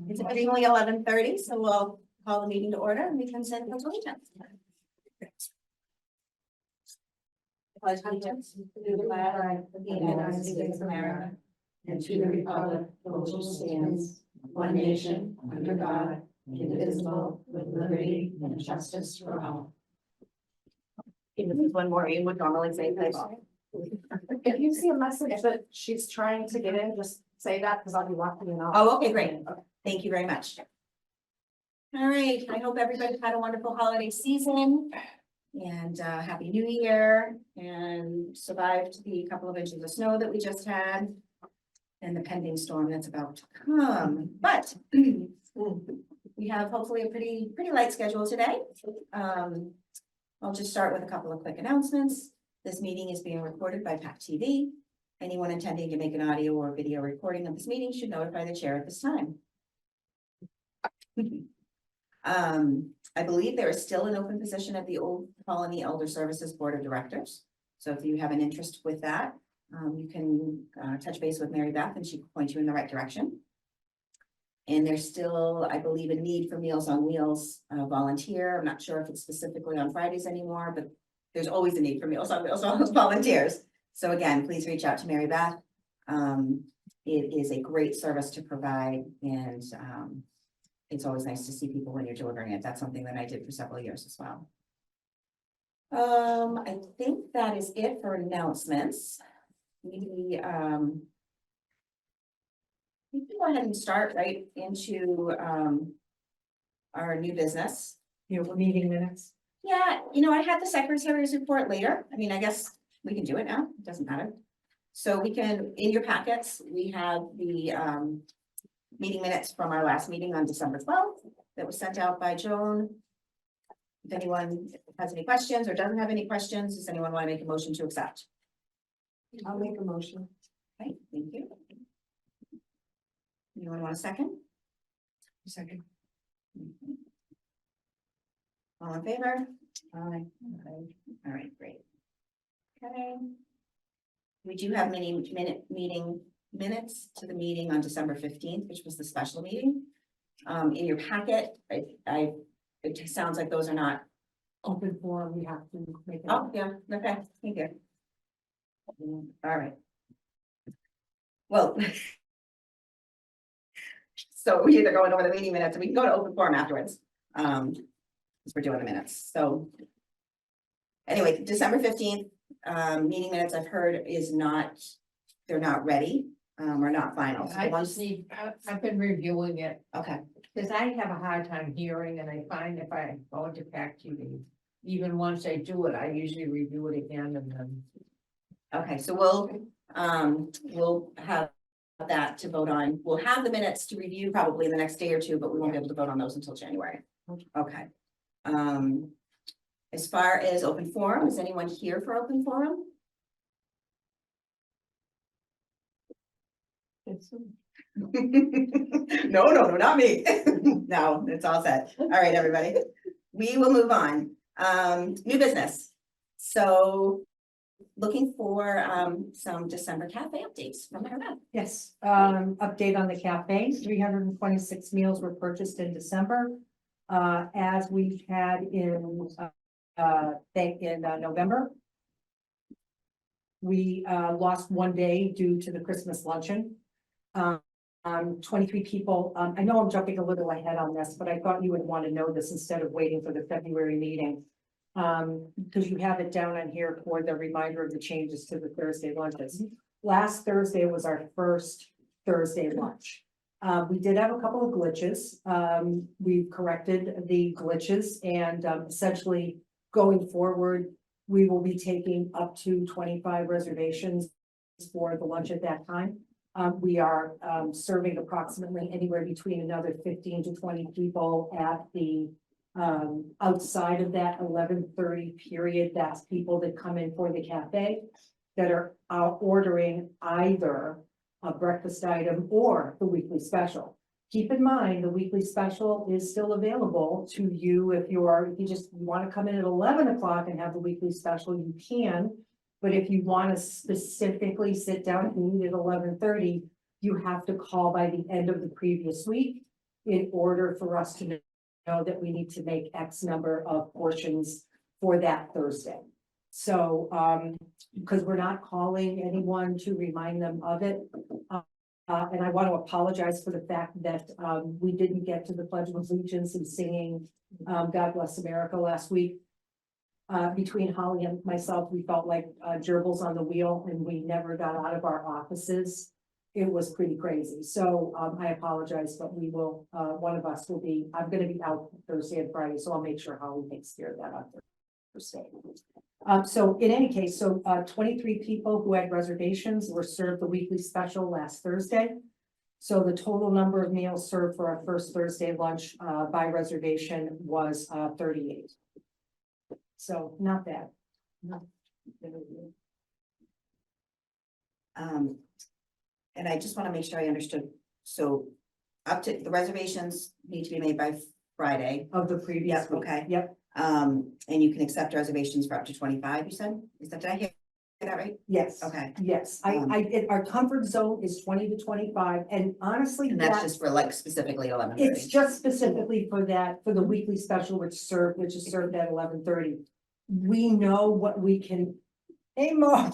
It's officially 11:30, so we'll call the meeting to order and we can send the allegiance. Pledge allegiance to the flag of the United States of America and to the republic for which it stands, one nation, under God, indivisible, with liberty and justice for all. This is one Maureen would normally say. If you see a message that she's trying to get in, just say that because I'll be walking in. Oh, okay, great. Thank you very much. All right, I hope everybody had a wonderful holiday season and happy new year and survived the couple of inches of snow that we just had and the pending storm that's about to come. But we have hopefully a pretty light schedule today. I'll just start with a couple of quick announcements. This meeting is being recorded by PAC TV. Anyone intending to make an audio or video recording of this meeting should notify the chair at this time. I believe there is still an open position at the Old Colony Elder Services Board of Directors. So if you have an interest with that, you can touch base with Mary Beth and she can point you in the right direction. And there's still, I believe, a need for Meals on Wheels volunteer. I'm not sure if it's specifically on Fridays anymore, but there's always a need for Meals on Wheels volunteers. So again, please reach out to Mary Beth. It is a great service to provide and it's always nice to see people when you're delivering it. That's something that I did for several years as well. I think that is it for announcements. We can go ahead and start right into our new business. Meeting minutes. Yeah, I had the secretary's report later. I mean, I guess we can do it now. It doesn't matter. So we can, in your packets, we have the meeting minutes from our last meeting on December 12th that was sent out by Joan. If anyone has any questions or doesn't have any questions, does anyone want to make a motion to accept? I'll make a motion. Okay, thank you. Anyone want a second? Second. All in favor? Aye. All right, great. Okay. We do have meeting minutes to the meeting on December 15th, which was the special meeting. In your packet, it sounds like those are not Open forum, we have to make it. Oh, yeah, okay, thank you. All right. Well. So we either going over the meeting minutes, or we can go to open forum afterwards. Because we're doing the minutes, so. Anyway, December 15th, meeting minutes I've heard is not, they're not ready, or not final. So I once- just need, I've been reviewing it, Okay, because I have a hard time hearing, and I find if I go into PAC TV, even once I do it, I usually review it again and then. okay, so we'll have that to vote on. We'll have the minutes to review probably in the next day or two, but we won't be able to vote on those until January. Okay. As far as open forum, is anyone here for open forum? No, not me. No, it's all set. All right, everybody. We will move on. New business. So looking for some December cafe updates from Mary Beth. Yes, update on the cafe, 326 meals were purchased in December. As we had in November. We lost one day due to the Christmas luncheon. 23 people, I know I'm jumping a little ahead on this, but I thought you would want to know this instead of waiting for the February meeting. Because you have it down on here for the reminder of the changes to the Thursday lunches. Last Thursday was our first Thursday lunch. We did have a couple of glitches. We've corrected the glitches and essentially going forward, we will be taking up to 25 reservations for the lunch at that time. We are serving approximately anywhere between another 15 to 20 people at the outside of that 11:30 period. That's people that come in for the cafe that are ordering either a breakfast item or the weekly special. Keep in mind, the weekly special is still available to you if you just want to come in at 11 o'clock and have the weekly special, you can. But if you want to specifically sit down and eat at 11:30, you have to call by the end of the previous week in order for us to know that we need to make X number of portions for that Thursday. So, because we're not calling anyone to remind them of it. And I want to apologize for the fact that, we didn't get to the Pledge of Allegiance and singing, God Bless America last week. Between Holly and myself, we felt like, gerbils on the wheel, and we never got out of our offices. It was pretty crazy. So, I apologize, but we will, one of us will be, I'm gonna be out Thursday and Friday, so I'll make sure Holly takes care of that on Thursday. So in any case, 23 people who had reservations were served the weekly special last Thursday. So the total number of meals served for our first Thursday lunch, by reservation was, 38. So not bad. And I just want to make sure I understood, so up to, the reservations need to be made by Friday. Of the previous Yep, week. okay. Yep, And you can accept reservations for up to 25, you said? Did I hear that right? yes. Okay, Yes, our comfort zone is 20 to 25, and honestly, and that's just for like specifically 11:30. it's just specifically for that, for the weekly special, which is served at 11:30. We know what we can, hey Mo.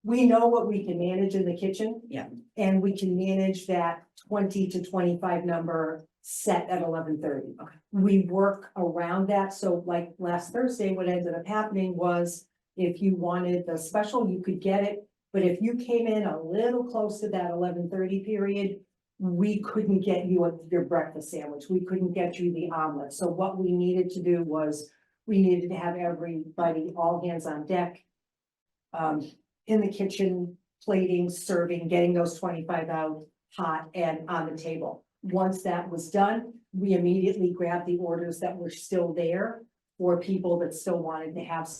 We know what we can manage in the kitchen. Yeah. And we can manage that 20 to 25 number set at 11:30. Okay. We work around that, so like last Thursday, what ended up happening was if you wanted the special, you could get it. But if you came in a little close to that 11:30 period, we couldn't get you your breakfast sandwich. We couldn't get you the omelet. So what we needed to do was we needed to have everybody, all hands on deck. In the kitchen, plating, serving, getting those 25 out hot and on the table. Once that was done, we immediately grabbed the orders that were still there for people that still wanted to have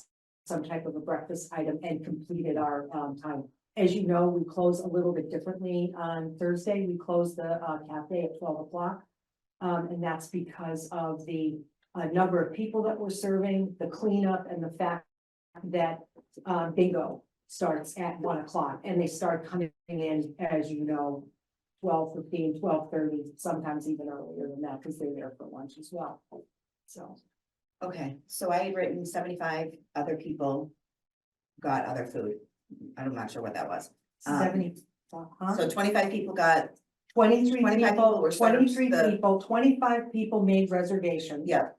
some type of a breakfast item and completed our time. As you know, we close a little bit differently on Thursday. We close the cafe at 12 o'clock. And that's because of the number of people that we're serving, the cleanup, and the fact that bingo starts at 1 o'clock, and they start coming in, as you know, 12:15, 12:30, sometimes even earlier than that, because they're there for lunch as well. So, Okay, so I had written 75 other people got other food. I'm not sure what that was. 70, So 25 people got, 23 25 people, were served 23 the- people, 25 people made reservations. yeah,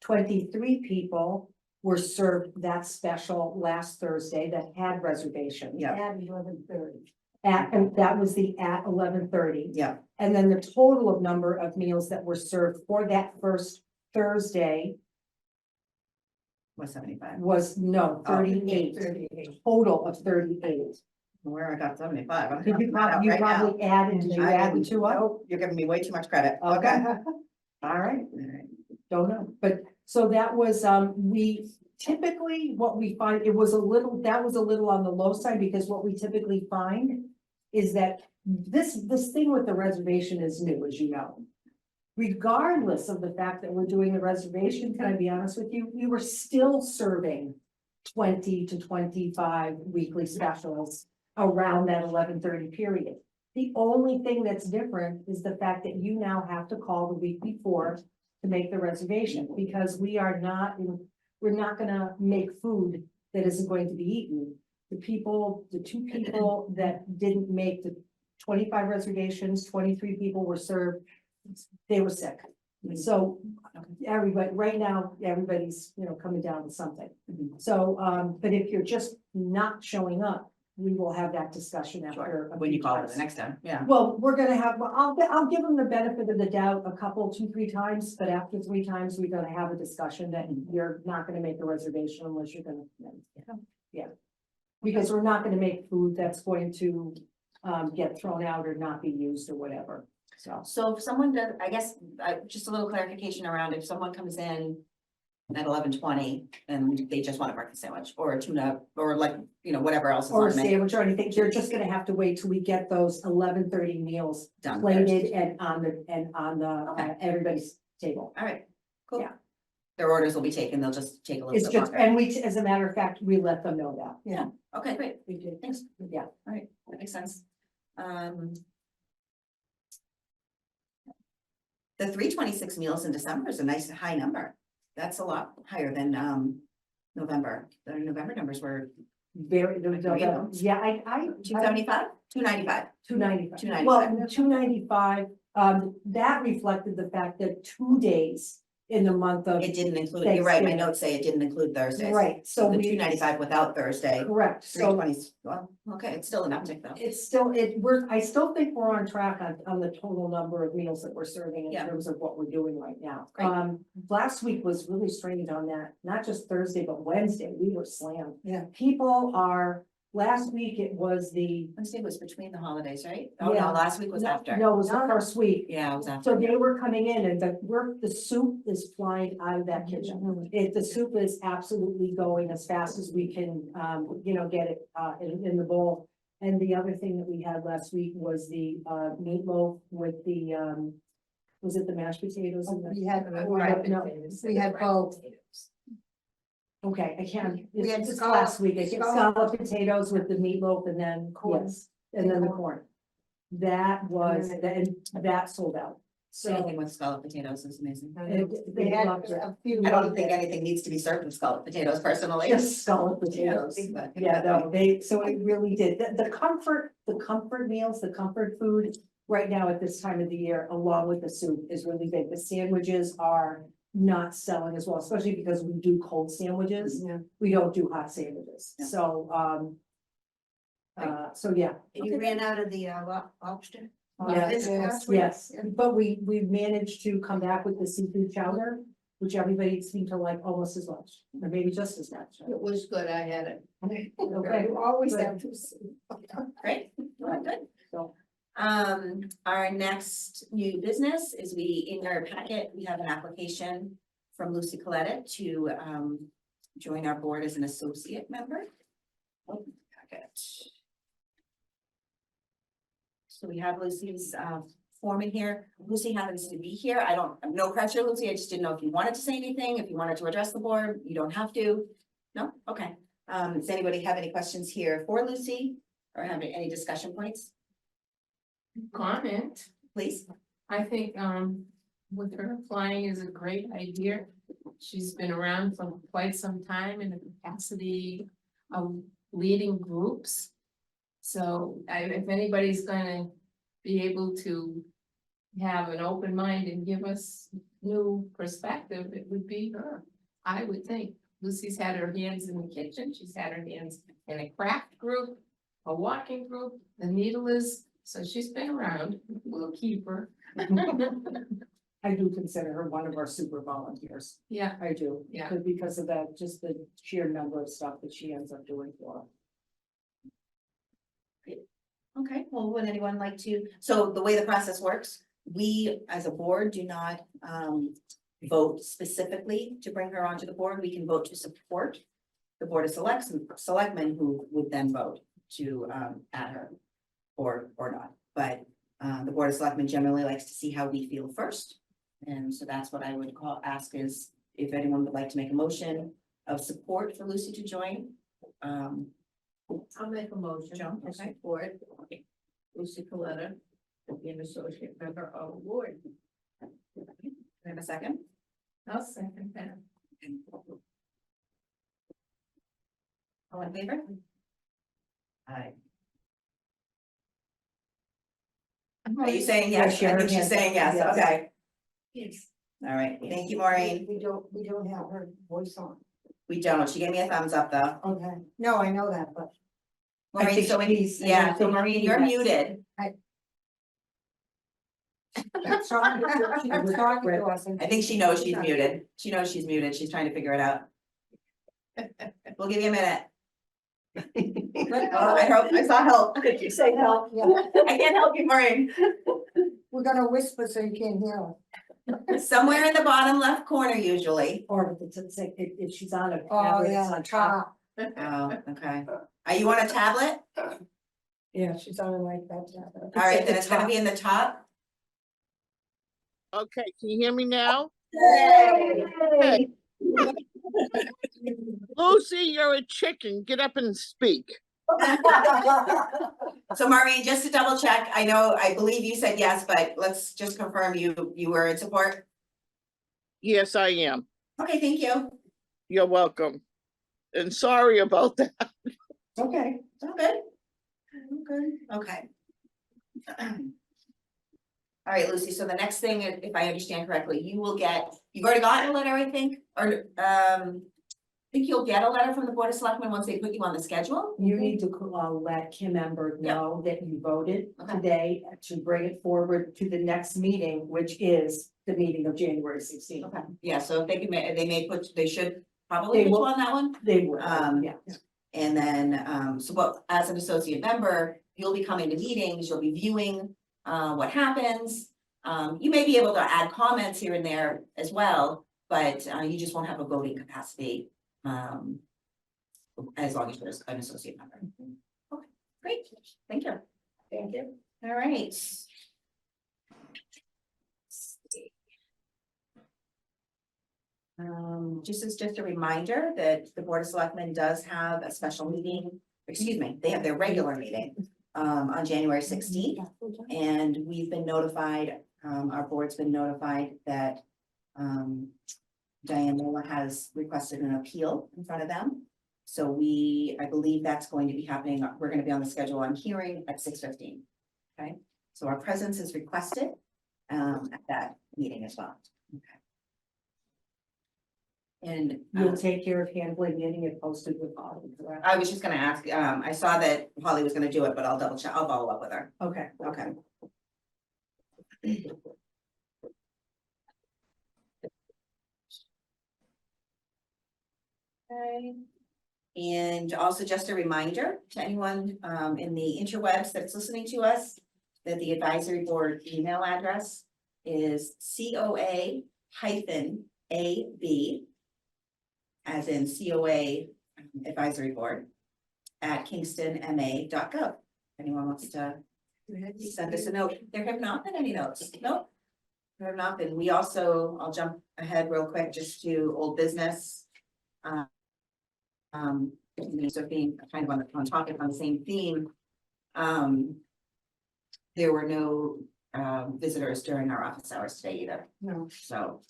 23 people were served that special last Thursday that had reservations. Yeah. At 11:30. And that was at 11:30. yeah, And then the total of number of meals that were served for that first Thursday was 75. was, no, Oh, 38. Total of 38. Where I got 75. I'm Did you counting probably, it out right now. did you I add the didn't- two up? nope, you're giving me way too much credit. Okay. Okay. All right. All right. Don't know, but so that was, we typically, what we find, that was a little on the low side, because what we typically find is that this thing with the reservation is new, as you know. Regardless of the fact that we're doing the reservation, can I be honest with you, we were still serving 20 to 25 weekly specials around that 11:30 period. The only thing that's different is the fact that you now have to call the week before to make the reservation, because we're not gonna make food that isn't going to be eaten. The two people that didn't make the 25 reservations, 23 people were served, they were sick. So everybody, right now, everybody's, coming down with something. Mhm. So, but if you're just not showing up, we will have that discussion after. Sure, a when few you call it times. the next time, yeah. Well, we're gonna have, I'll give them the benefit of the doubt a couple, 2-3 times, but after 3 times, we're gonna have a discussion that you're not gonna make a reservation unless you're gonna. Yeah. Because we're not gonna make food that's going to, get thrown out or not be used or whatever, so. So if someone does, I guess, just a little clarification around if someone comes in at 11:20 and they just want a breakfast sandwich or a tuna or like, whatever else is Or on a the menu. sandwich or anything, you're just gonna have to wait till we get those 11:30 meals Done plated first. and on the, Okay. everybody's table. All right, cool. Yeah. Their orders will be taken, they'll just take a little It's bit just, longer. and as a matter of fact, we let them know that. Yeah. Okay, great, We did, thanks. yeah. All right, that makes sense. The 326 meals in December is a nice high number. That's a lot higher than November. The November numbers were Very, yeah, I. 275, 295. 295. 295. Well, 295, that reflected the fact that 2 days in the month of. It didn't include, you're right, my Thanksgiving. notes say it didn't include Thursdays. Right, So the we. 295 without Thursday, Correct, so 320, well, okay, it's still an uptick though. it's still, I still think we're on track on the total number of meals that we're serving in Yeah. terms of what we're doing right now. Great. Last week was really strange on that, not just Thursday, but Wednesday, we were slammed. Yeah. People are, last week it was the. Wednesday was between the holidays, right? Oh, Yeah. no, last week was after. No, it was the first week. Yeah, it was So after. they were coming in and the soup is flying out of that kitchen. The soup is absolutely going as fast as we can, get it, in the bowl. And the other thing that we had last week was the, meatloaf with the, was it the mashed potatoes? and the- We had, No, we had both. okay, I can't, We had it's scallop- last week, I get scallop potatoes with the meatloaf and then, Corn. yes, and then the Corn. corn. That was, that sold out. So. Anything with scalloped potatoes is amazing. We had loved it. a few. I don't think anything needs to be served with scalloped potatoes personally. Just scalloped potatoes. But- Yeah, no, so it really did. The comfort meals, the comfort food right now at this time of the year, along with the soup is really big. The sandwiches are not selling as well, especially because we do cold sandwiches. Yeah. We don't do hot sandwiches. Yeah. So, so yeah. You ran out of the lobster? Yes, but we managed to come back with the seafood chowder, which everybody seemed to like almost as much, or maybe just as much. It was good, I had it. Okay. You always Good. have to. Great, well, good. So, Our next new business is in our packet, we have an application from Lucy Coletta to, join our board as an associate member. Oh, packet. So we have Lucy's, form in here. Lucy happens to be here. I have no pressure, Lucy. I just didn't know if you wanted to say anything, if you wanted to address the board, you don't have to. No? Okay. Does anybody have any questions here for Lucy or have any discussion points, Comment, please? I think, with her applying is a great idea. She's been around for quite some time in the capacity of leading groups. So if anybody's gonna be able to have an open mind and give us new perspective, it would be her. I would think. Lucy's had her hands in the kitchen, she's had her hands in a craft group, a walking group, the needle is, so she's been around, we'll keep her. I do consider her one of our super volunteers. Yeah, I do. Yeah. Because of that, just the sheer number of stuff that she ends up doing for us. Okay, well, would anyone like to, so the way the process works, we as a board do not vote specifically to bring her onto the board. We can vote to support the board of selectmen who would then vote to add her or not. But the board of selectmen generally likes to see how we feel first. And so that's what I would ask is if anyone would like to make a motion of support for Lucy to join. I'll make a motion Joan, to okay. support Lucy Coletta to be an associate member of the board. Can I have a second? I'll second that. All in favor? Aye. Are you saying yes? I think she's saying yes, Yes. okay. Yes. All right, thank you, Maureen. We don't have her voice on. We don't, she gave me a thumbs up though. Okay, no, I know that, but I Maureen, think so, she's- yeah, I so think Maureen, you're yes. muted. that's all. She was talking to us. I think she knows she's muted. She knows she's muted. She's trying to figure it out. We'll give you a minute. Oh, I saw help. Did you say help? Yeah, I can't help you, Maureen. we're gonna whisper so you can't hear us. Somewhere in the bottom left corner usually. Or if she's on a. Oh, tablet, it's yeah, on top. top. Oh, okay. Are you on a tablet? Yeah, she's on like that. All right, then it's gonna be in the top. Okay, can you hear me now? Yay! Lucy, you're a chicken. Get up and speak. So Maureen, just to double check, I believe you said yes, but let's just confirm you were in support. Yes, I am. Okay, thank you. You're welcome. And sorry about that. Okay. All good. All good, okay. All right, Lucy, so the next thing, if I understand correctly, you've already gotten a letter, I think, or, I think you'll get a letter from the Board of Selectmen once they put you on the schedule. You need to let Kim Ember know that you voted Okay. today to bring it forward to the next meeting, which is the meeting of January 16th. Okay, yeah, so if they should probably They put you will. on that one. They will, Um, yeah. And then, but as an associate member, you'll be coming to meetings, you'll be viewing, what happens. You may be able to add comments here and there as well, but, you just won't have a voting capacity. As long as you're an associate member. Okay, great, thank you. Thank you. All right. Just a reminder that the Board of Selectmen does have a special meeting, they have their regular meeting on January 16th. And we've been notified, our board's been notified that Diane Mola has requested an appeal in front of them. So I believe that's going to be happening, we're gonna be on the schedule on hearing at 6:15. Okay, so our presence is requested at that meeting as well. Okay. And You'll take care of handling getting it posted with Holly, correct? I was just gonna ask, I saw that Holly was gonna do it, but I'll double check, I'll follow up with her. Okay. Okay. Okay. And also just a reminder to anyone in the interwebs that's listening to us, that the advisory board email address is COA-AB, as in COA advisory board, at kingstonma.gov. Anyone wants to send us a note? There have not been any notes. Nope. There have not been. We also, I'll jump ahead real quick just to old business. So being kind of on topic on the same theme. There were no visitors during our office hours today either. No. So,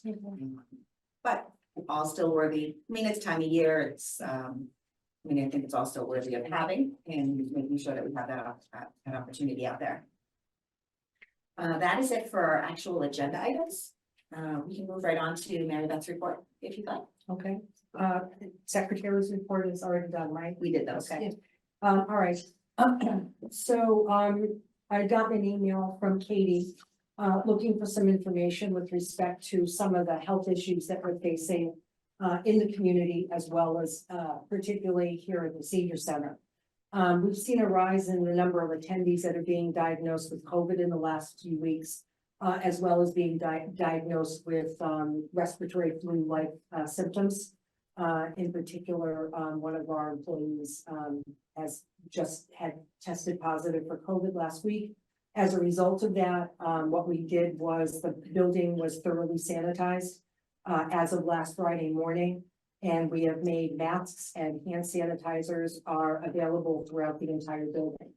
but all still worthy. I mean, it's time of year. It's I think it's all still worthy of having and making sure that we have that opportunity out there. That is it for our actual agenda items. We can move right on to Mary Beth's report if you'd like. Okay, secretary's report is already done, right? We did those. Okay. All right. So, I got an email from Katie, looking for some information with respect to some of the health issues that we're facing in the community, as well as, particularly here at the senior center. We've seen a rise in the number of attendees that are being diagnosed with COVID in the last few weeks, as well as being diagnosed with respiratory flu-like symptoms. In particular, one of our employees has just had tested positive for COVID last week. As a result of that, what we did was the building was thoroughly sanitized as of last Friday morning. And we have made masks and hand sanitizers are available throughout the entire building.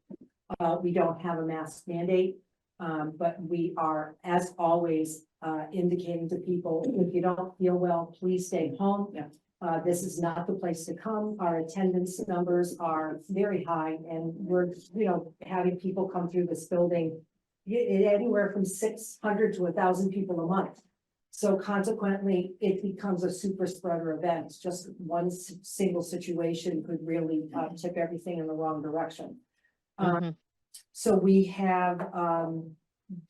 We don't have a mask mandate, but we are, as always, indicating to people, if you don't feel well, please stay home. Yeah. This is not the place to come. Our attendance numbers are very high, and we're, having people come through this building anywhere from 600 to 1,000 people a month. So consequently, it becomes a super spreader event. Just one single situation could really tip everything in the wrong direction. So we have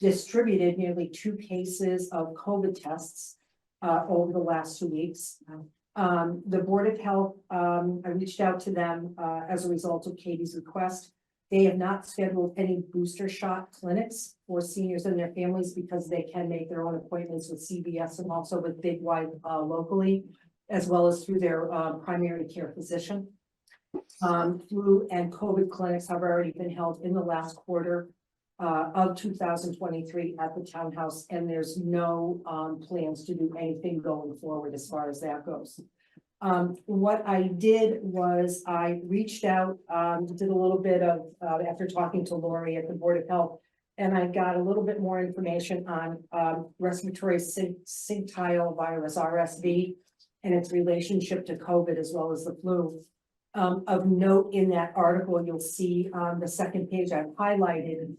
distributed nearly 2 cases of COVID tests over the last 2 weeks. The Board of Health, I reached out to them as a result of Katie's request. They have not scheduled any booster shot clinics for seniors and their families because they can make their own appointments with CVS and also with Big Y locally, as well as through their primary care physician. Flu and COVID clinics have already been held in the last quarter of 2023 at the townhouse, and there's no plans to do anything going forward as far as that goes. What I did was I reached out, did a little bit of, after talking to Lori at the Board of Health. And I got a little bit more information on, respiratory syncytial virus, RSV, and its relationship to COVID as well as the flu. Of note in that article, you'll see on the second page I've highlighted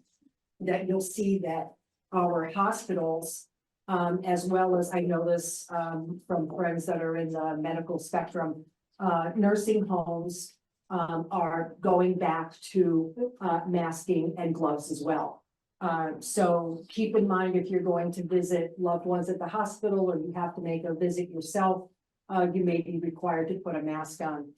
that you'll see that our hospitals, as well as I know this, from friends that are in the medical spectrum, nursing homes, are going back to, masking and gloves as well. So keep in mind, if you're going to visit loved ones at the hospital or you have to make a visit yourself, you may be required to put a mask on.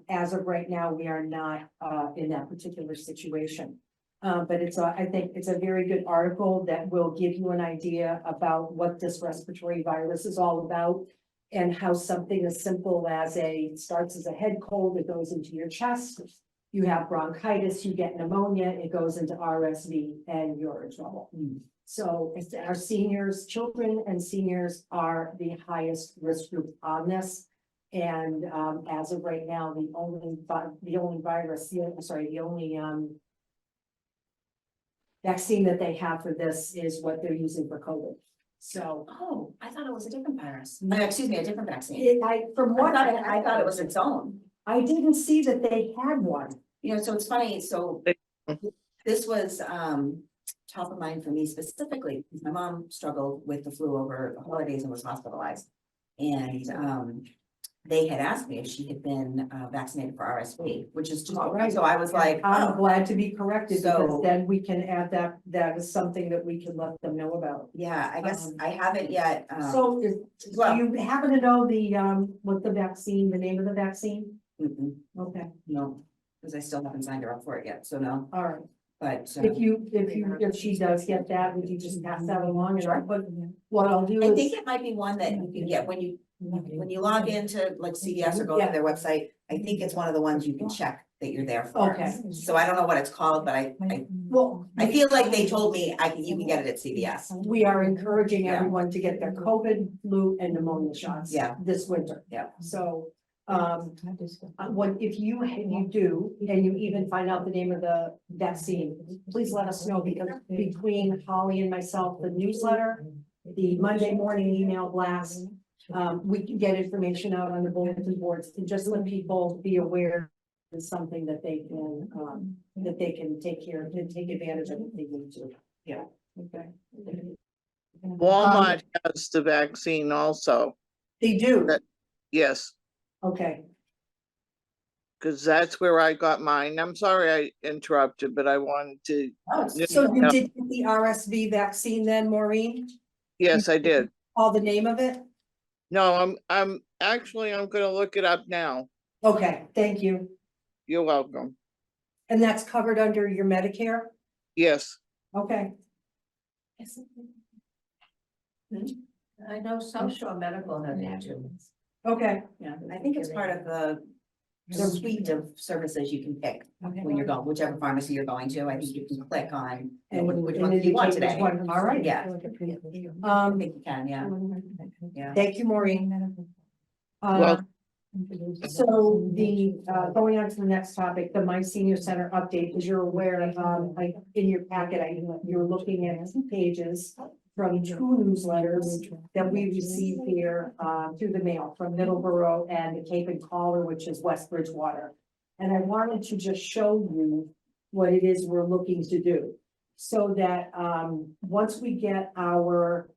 As of right now, we are not, in that particular situation. But I think it's a very good article that will give you an idea about what this respiratory virus is all about. And how something as simple as starts as a head cold, it goes into your chest. You have bronchitis, you get pneumonia, it goes into RSV and you're in trouble. So it's our seniors, children and seniors are the highest risk group on this. And as of right now, the only vaccine that they have for this is what they're using for COVID. So Oh, I thought it was a different virus. Excuse me, a different vaccine. from what I thought it was its own. I didn't see that they had one. You know, so it's funny, so this was top of mind for me specifically, because my mom struggled with the flu over the holidays and was hospitalized. And they had asked me if she had been vaccinated for RSV, which is just, All right. so I was like, I'm oh, glad to be corrected because So- then we can add that is something that we can let them know about. yeah, I guess I haven't yet. So do well- you happen to know what the name of the vaccine? Mm-mm, Okay, no, because I still haven't signed her up for it yet, so no, all right. but. If she does get that, would you just pass that along? And I'll put, what I'll do I is. think it might be one that you can get when you log into like CVS or go to their website. I think it's one of the ones you can check that you're there for. Okay. So I don't know what it's called, but Well, I feel like they told me you can get it at CVS. we are encouraging Yeah. everyone to get their COVID, flu and pneumonic shots. Yeah. This winter. Yeah. So, if you do, and you even find out the name of the vaccine, please let us know because between Holly and myself, the newsletter, the Monday morning email blast, we can get information out on the bulletin boards to just let people be aware it's something that they can take advantage of if they need to. Yeah. Okay. Walmart has the vaccine also. They do. That- Yes, Okay. because that's where I got mine. I'm sorry I interrupted, but I wanted to, So you did get the RSV vaccine then, Maureen? yes, I did. All the name of it? No, I'm gonna look it up now. Okay, thank you. You're welcome. And that's covered under your Medicare? Yes, Okay. I know South Shore Medical has that too. Okay. Yeah, I think it's part of the suite of services you can pick when you're going, whichever pharmacy you're going to. I think you can click on And which one do you want indicate which today. one. All right. Yeah. I Um, think you can, yeah, yeah. thank you, Maureen. Well- So going on to the next topic, the My Senior Center update, as you're aware, in your packet, you're looking at 2 pages from 2 newsletters that we received here, through the mail from Middleborough and the Cape and Collar, which is West Bridgewater. And I wanted to just show you what it is we're looking to do. So that, once we get our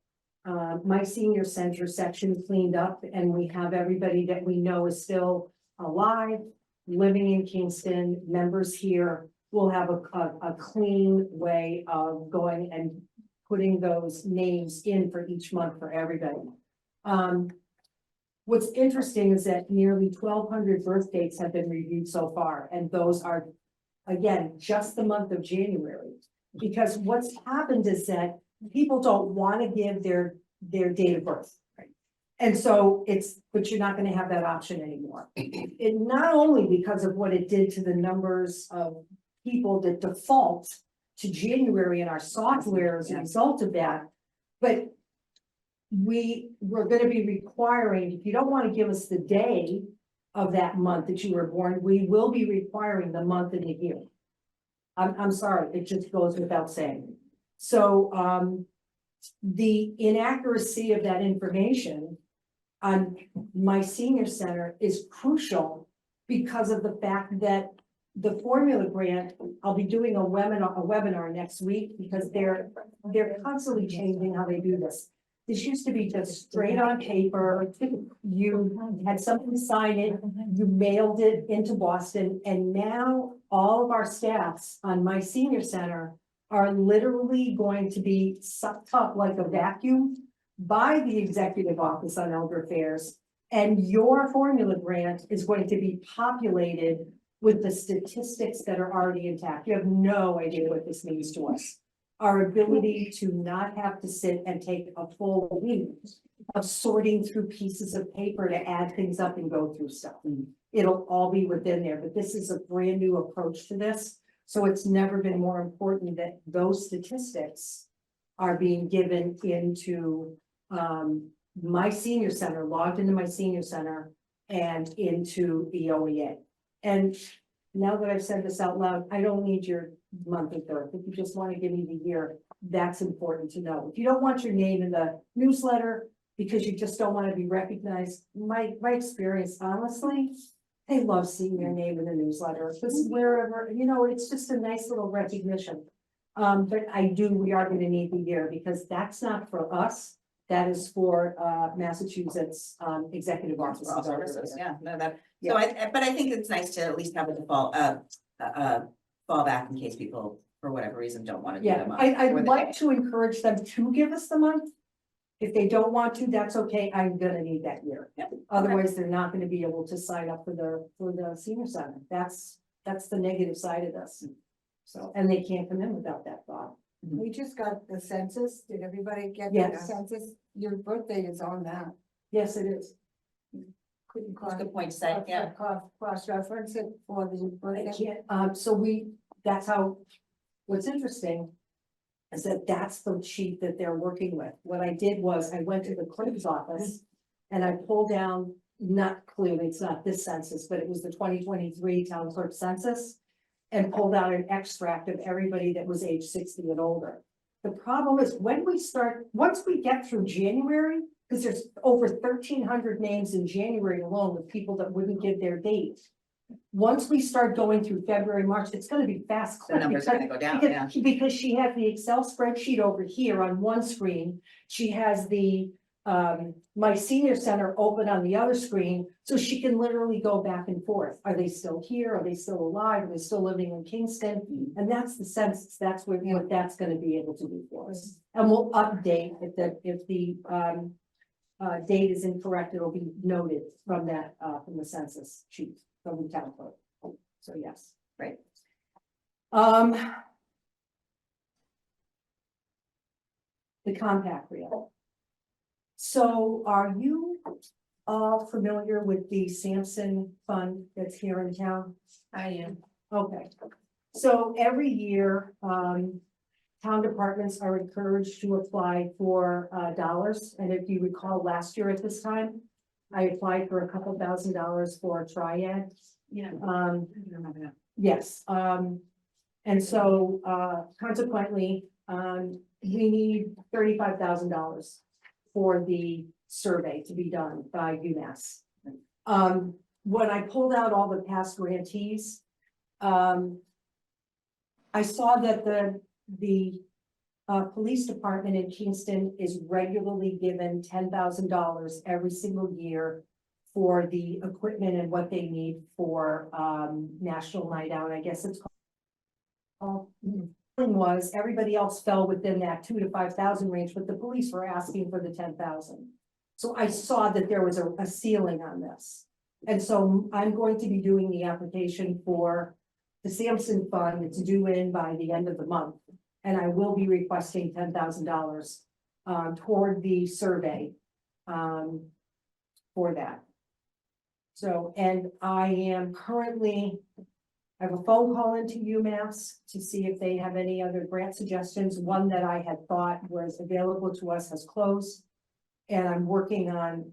My Senior Center section cleaned up and we have everybody that we know is still alive, living in Kingston, members here, we'll have a clean way of going and putting those names in for each month for everybody. What's interesting is that nearly 1,200 birth dates have been reviewed so far, and those are, again, just the month of January. Because what's happened is that people don't want to give their date of birth. And so but you're not gonna have that option anymore. It not only because of what it did to the numbers of people that default to January in our software as a result of that, but we're gonna be requiring, if you don't wanna give us the day of that month that you were born, we will be requiring the month and the year. I'm sorry, it just goes without saying. So, the inaccuracy of that information on my senior center is crucial because of the fact that the formula grant, I'll be doing a webinar next week because they're constantly changing how they do this. This used to be just straight on paper. You had somebody sign it, you mailed it into Boston, and now all of our staffs on my senior center are literally going to be sucked up like a vacuum by the Executive Office on Elder Affairs. And your formula grant is going to be populated with the statistics that are already intact. You have no idea what this means to us. Our ability to not have to sit and take a full week of sorting through pieces of paper to add things up and go through stuff. It'll all be within there, but this is a brand new approach to this. So it's never been more important that those statistics are being given into my senior center, logged into my senior center and into the OEA. And now that I've said this out loud, I don't need your month and birth. If you just want to give me the year, that's important to know. If you don't want your name in the newsletter because you just don't want to be recognized, my experience, honestly, they love seeing your name in the newsletter. Because wherever, it's just a nice little recognition. But we are going to need the year because that's not for us. That is for Massachusetts Executive Office. For all services, yeah, no, so but I think it's nice to at least have a default, fallback in case people, for whatever reason, don't want to do Yeah, them. I'd like to encourage them to give us the month. If they don't want to, that's okay. I'm gonna need that year. Yep. Otherwise, they're not gonna be able to sign up for the senior center. That's the negative side of this. So, and they can't come in without that thought. We just got the census. Did everybody get the Yes. census? Your birthday is on that. Yes, it is. Couldn't That's a good point to say, yeah. Cross reference it for the I birthday. can't, that's how, what's interesting is that that's the sheet that they're working with. What I did was I went to the clerk's office and I pulled down, not clearly, it's not this census, but it was the 2023 town clerk census and pulled out an extract of everybody that was age 60 and older. The problem is once we get through January, because there's over 1,300 names in January alone with people that wouldn't give their date. Once we start going through February, March, it's gonna be fast. The numbers are gonna go down, yeah. Because she has the Excel spreadsheet over here on one screen. She has the my senior center open on the other screen, so she can literally go back and forth. Are they still here? Are they still alive? Are they still living in Kingston? And that's the census. That's what that's gonna be able to do for us. And we'll update if the date is incorrect, it'll be noted from that, from the census sheet from the town clerk. So yes. Right. The compact reel. So are you all familiar with the Sampson Fund that's here in town? I am. Okay, so every year, town departments are encouraged to apply for dollars. And if you recall, last year at this time, I applied for a couple $1,000s for a triad. Yeah. Um, I remember that. yes, and so consequently, we need $35,000 for the survey to be done by UMass. When I pulled out all the past grantees, I saw that the police department in Kingston is regularly given $10,000 every single year for the equipment and what they need for National Night Out, I guess it's called. Thing was, everybody else fell within that 2,000 to 5,000 range, but the police were asking for the 10,000. So I saw that there was a ceiling on this. And so I'm going to be doing the application for the Sampson Fund. It's due in by the end of the month. And I will be requesting $10,000 toward the survey for that. So, and I am currently, I have a phone call into UMass to see if they have any other grant suggestions. One that I had thought was available to us has closed. And I'm working on,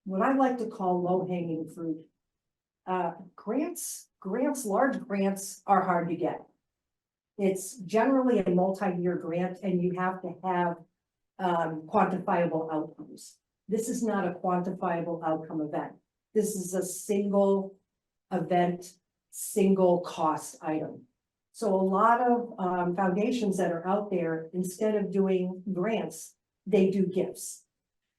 what I like to call low-hanging fruit. Grants, large grants are hard to get. It's generally a multi-year grant and you have to have quantifiable outcomes. This is not a quantifiable outcome event. This is a single event, single cost item. So a lot of foundations that are out there, instead of doing grants, they do gifts.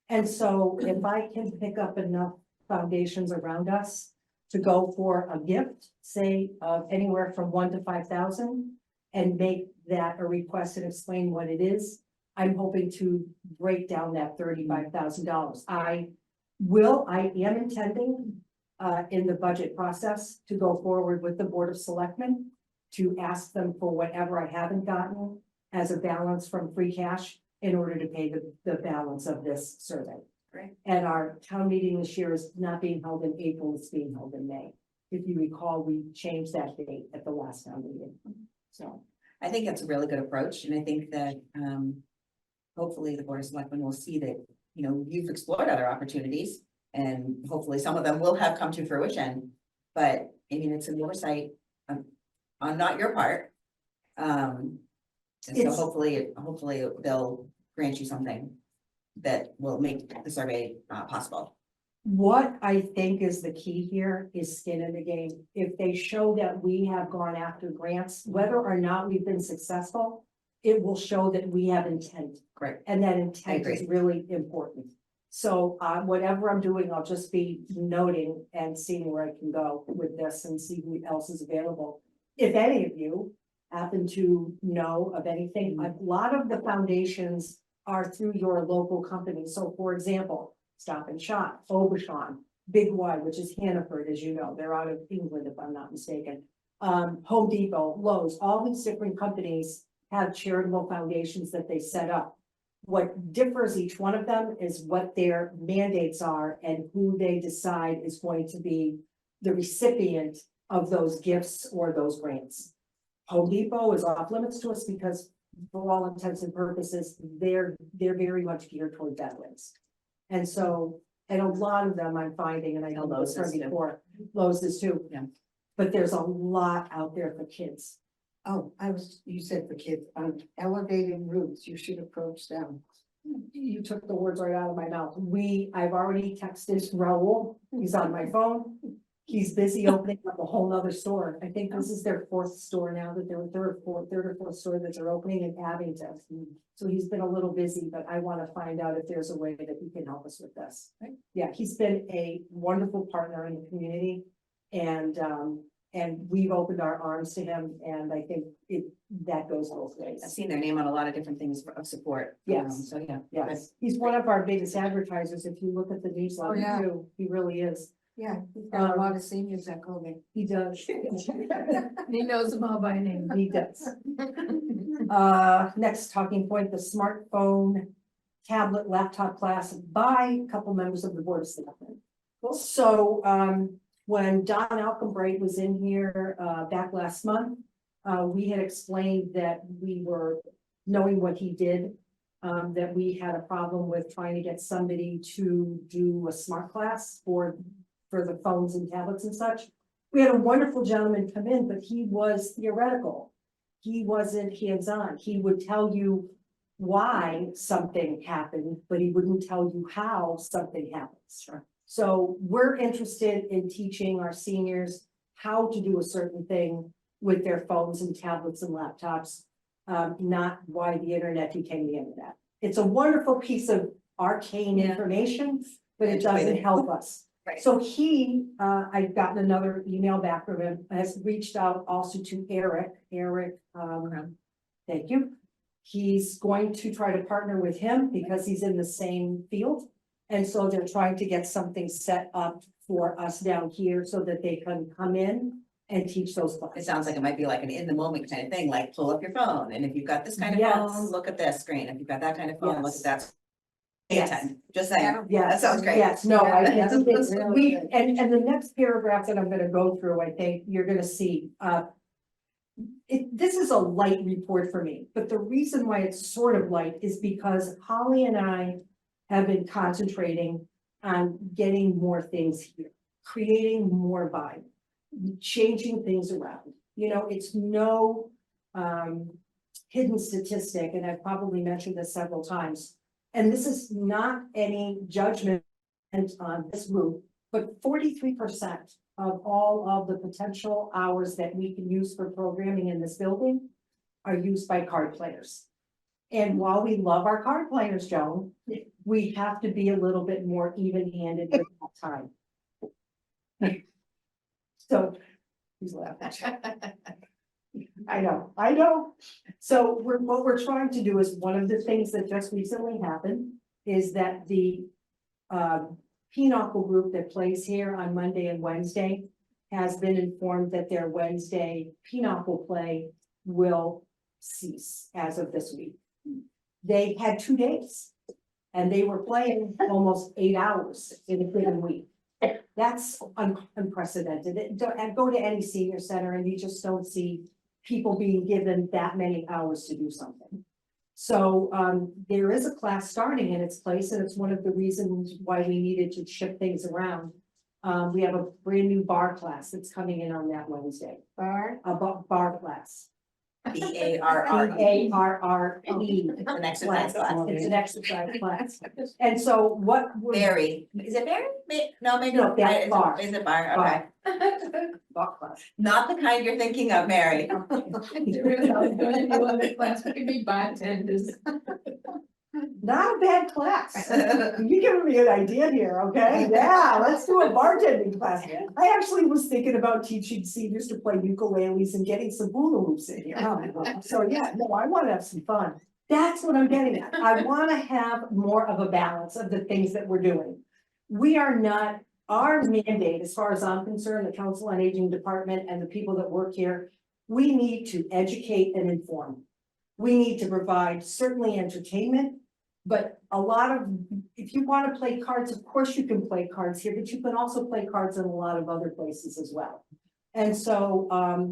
And so if I can pick up enough foundations around us to go for a gift, say, of anywhere from 1 to 5,000, and make that a request and explain what it is, I'm hoping to break down that $35,000. I am intending in the budget process to go forward with the Board of Selectmen to ask them for whatever I haven't gotten as a balance from free cash in order to pay the balance of this survey. Great. And our town meeting this year is not being held in April, it's being held in May. If you recall, we changed that date at the last town meeting. So, I think that's a really good approach, and I think that, hopefully the Board of Selectmen will see that, you know, you've explored other opportunities, and hopefully some of them will have come to fruition. But, I mean, it's an oversight, on not your part. And so It's- hopefully they'll grant you something that will make the survey, possible. what I think is the key here is skin in the game. If they show that we have gone after grants, whether or not we've been successful, it will show that we have intent. Great. And that intent is agree. really important. So, whatever I'm doing, I'll just be noting and seeing where I can go with this and see who else is available. If any of you happen to know of anything, a lot of the foundations are through your local companies. So for example, Stop and Shop, Obashan, Big Y, which is Hannaford, as you know, they're out of England, if I'm not mistaken. Home Depot, Lowe's, all these different companies have charitable foundations that they set up. What differs each one of them is what their mandates are and who they decide is going to be the recipient of those gifts or those grants. Home Depot is off limits to us because for all intents and purposes, they're very much geared toward veterans. And so, and a lot of them I'm finding, and I know Lowe's those is from too. before, Lowe's is too. Yeah. But there's a lot out there for kids. Oh, you said for kids, elevated routes, you should approach them. You took the words right out of my mouth. I've already texted Raul, he's on my phone. He's busy opening up a whole nother store. I think this is their 4th store now, that they're third or fourth store that they're opening in Abington. So he's been a little busy, but I want to find out if there's a way that he can help us with this. Right. Yeah, he's been a wonderful partner in the community and we've opened our arms to him and I think that goes both I've ways. seen their name on a lot of different things of support. Yes. So, yeah. Yes, he's one of our biggest advertisers. If you look at the newsletter yeah. too, he really is. Yeah, we've got a lot of seniors that go there. He does. He knows them all by name. He does. Next talking point, the smartphone, tablet, laptop class by a couple members of the Board of Selectmen. So, when Don Alcombright was in here, back last month, we had explained that we were knowing what he did, that we had a problem with trying to get somebody to do a smart class for the phones and tablets and such. We had a wonderful gentleman come in, but he was theoretical. He wasn't hands-on. He would tell you why something happened, but he wouldn't tell you how something happens. Sure. So we're interested in teaching our seniors how to do a certain thing with their phones and tablets and laptops, not why the internet became the internet. It's a wonderful piece of arcane Yeah. information, but it Antiquated. doesn't help us. Right. So I've gotten another email back from him, has reached out also to Eric, thank you. He's going to try to partner with him because he's in the same field. And so they're trying to get something set up for us down here so that they can come in and teach those It classes. sounds like it might be like an in the moment kind of thing, like pull up your phone, and if you've got this kind of Yes. phone, look at this screen, if you've got that kind of phone, look Yes. at that. Pay Yes. attention, just saying, Yes. that sounds great. Yes, no, I, Yeah, it's, that's really we, good. and the next paragraph that I'm gonna go through, I think you're gonna see, this is a light report for me, but the reason why it's sort of light is because Holly and I have been concentrating on getting more things here, creating more vibe, changing things around. You know, it's no hidden statistic, and I've probably mentioned this several times. And this is not any judgment on this group, but 43% of all of the potential hours that we can use for programming in this building are used by card players. And while we love our card players, Joan, we have to be a little bit more even-handed with that time. So, he's laughing. I know. So what we're trying to do is, one of the things that just recently happened is that the Pinochle group that plays here on Monday and Wednesday has been informed that their Wednesday Pinochle play will cease as of this week. They had 2 days and they were playing almost 8 hours in a given week. That's unprecedented. And go to any senior center and you just don't see people being given that many hours to do something. So there is a class starting in its place, and it's one of the reasons why we needed to shift things around. We have a brand new bar class that's coming in on that Wednesday. A bar class. BARRE. BARRE. It's an exercise class. It's an exercise class. And so what? Barry, is it Barry? No, maybe. No, that's Is it- bar. Is it bar? Okay. Bar class. Not the kind you're thinking of, Mary. We could be bartenders. Not a bad class. You're giving me an idea here, okay? Yeah, let's do a bartending class. I actually was thinking about teaching seniors to play ukuleles and getting some hula hoops in here. So yeah, no, I want to have some fun. That's what I'm getting at. I want to have more of a balance of the things that we're doing. We are not, our mandate, as far as I'm concerned, the Council on Aging Department and the people that work here, we need to educate and inform. We need to provide certainly entertainment, but a lot of, if you want to play cards, of course you can play cards here, but you can also play cards in a lot of other places as well. And so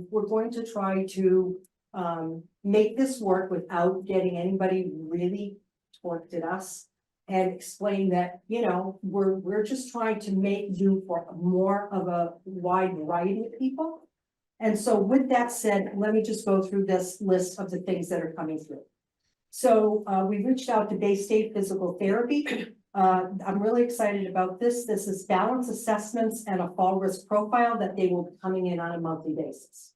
we're going to try to make this work without getting anybody really torqued at us. And explain that, you know, we're just trying to make do for more of a wide variety of people. And so with that said, let me just go through this list of the things that are coming through. So we reached out to Bay State Physical Therapy. I'm really excited about this. This is balance assessments and a fall risk profile that they will be coming in on a monthly basis.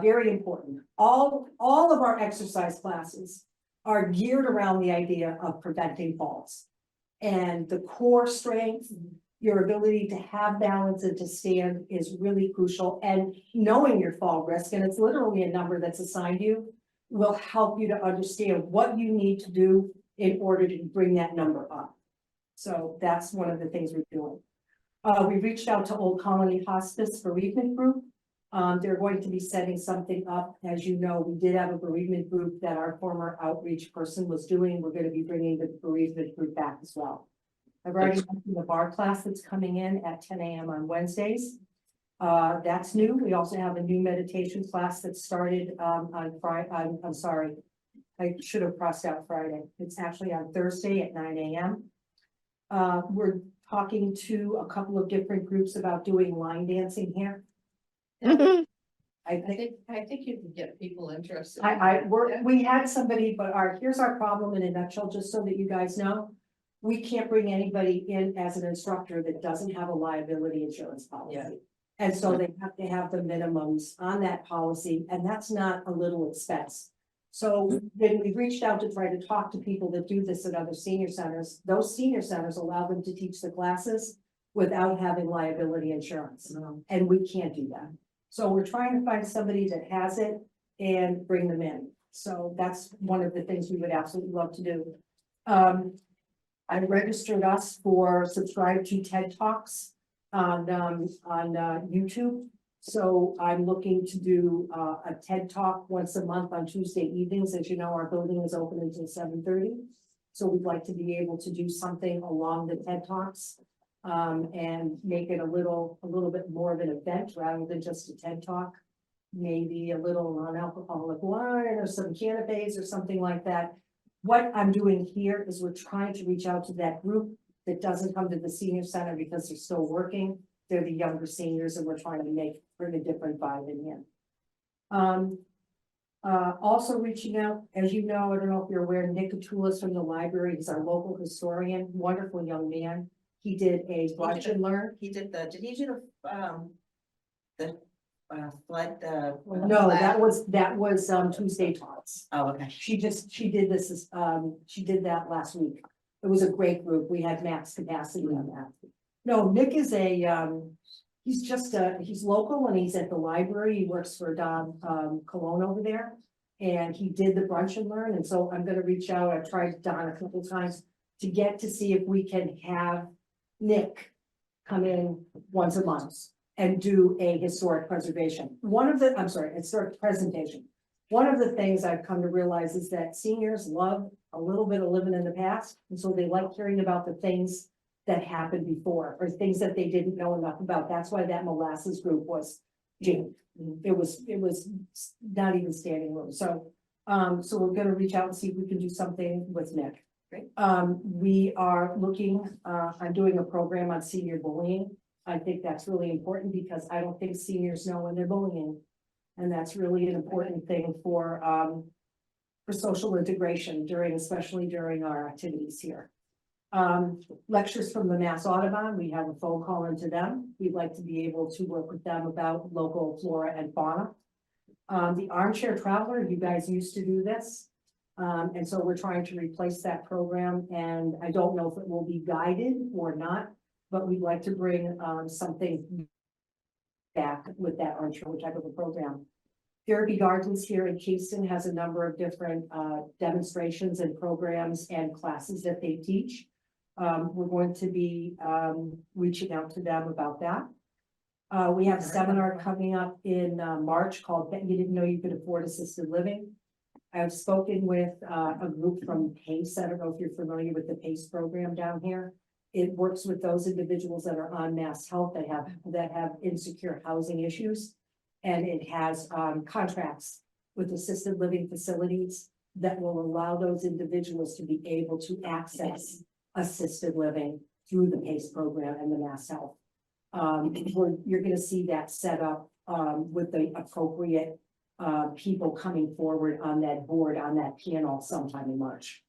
Very important. All of our exercise classes are geared around the idea of preventing falls. And the core strength, your ability to have balance and to stand is really crucial. And knowing your fall risk, and it's literally a number that's assigned you, will help you to understand what you need to do in order to bring that number up. So that's one of the things we're doing. We reached out to Old Colony Hospice Bereavement Group. They're going to be setting something up. As you know, we did have a bereavement group that our former outreach person was doing. We're going to be bringing the bereavement group back as well. I've already mentioned the bar class that's coming in at 10 a.m. on Wednesdays. That's new. We also have a new meditation class that started on Friday. I'm sorry, I should have crossed out Friday. It's actually on Thursday at 9 a.m. We're talking to a couple of different groups about doing line dancing here. I think you can get people interested. we had somebody, but here's our problem in a nutshell, just so that you guys know. We can't bring anybody in as an instructor that doesn't have a liability insurance policy. Yeah. And so they have to have the minimums on that policy, and that's not a little expense. So when we reached out to try to talk to people that do this at other senior centers, those senior centers allow them to teach the classes without having liability insurance. And we can't do that. So we're trying to find somebody that has it and bring them in. So that's one of the things we would absolutely love to do. I registered us for subscribe to TED Talks on YouTube. So I'm looking to do a TED Talk once a month on Tuesday evenings. As you know, our building is open until 7:30. So we'd like to be able to do something along the TED Talks. And make it a little bit more of an event rather than just a TED Talk. maybe a little non-alcoholic wine or some canapes or something like that. What I'm doing here is we're trying to reach out to that group that doesn't come to the senior center because they're still working. They're the younger seniors and we're trying to bring a different vibe in here. Also reaching out, as you know, I don't know if you're aware, Nick Katulis from the library, he's our local historian, wonderful young man. He did a watch and learn. He did did he do the flood, No, that was Tuesday talks. Oh, okay. She did this, she did that last week. It was a great group. We had max capacity on that. No, Nick is he's local and he's at the library. He works for Don, Cologne over there. And he did the brunch and learn. And so I'm gonna reach out. I've tried Don a couple times to get to see if we can have Nick come in once a month and do a historic preservation. Historic presentation. One of the things I've come to realize is that seniors love a little bit of living in the past. And so they like hearing about the things that happened before or things that they didn't know enough about. That's why that molasses group was jammed. It was not even standing room. So we're gonna reach out and see if we can do something with Nick. Great. We are looking, I'm doing a program on senior bullying. I think that's really important because I don't think seniors know when they're bullying. And that's really an important thing for social integration especially during our activities here. Lectures from the Mass Audubon, we have a phone call into them. We'd like to be able to work with them about local flora and fauna. The Armchair Traveler, you guys used to do this. And so we're trying to replace that program and I don't know if it will be guided or not, but we'd like to bring something back with that armchair type of a program. Therapy Gardens here in Kingston has a number of different demonstrations and programs and classes that they teach. We're going to be reaching out to them about that. We have a seminar coming up in March called You Didn't Know You Could Afford Assisted Living. I've spoken with a group from PACE. I don't know if you're familiar with the PACE program down here. It works with those individuals that are on mass health that have insecure housing issues. And it has contracts with assisted living facilities that will allow those individuals to be able to access assisted living through the PACE program and the mass health. You're gonna see that set up with the appropriate people coming forward on that board, on that panel sometime in March.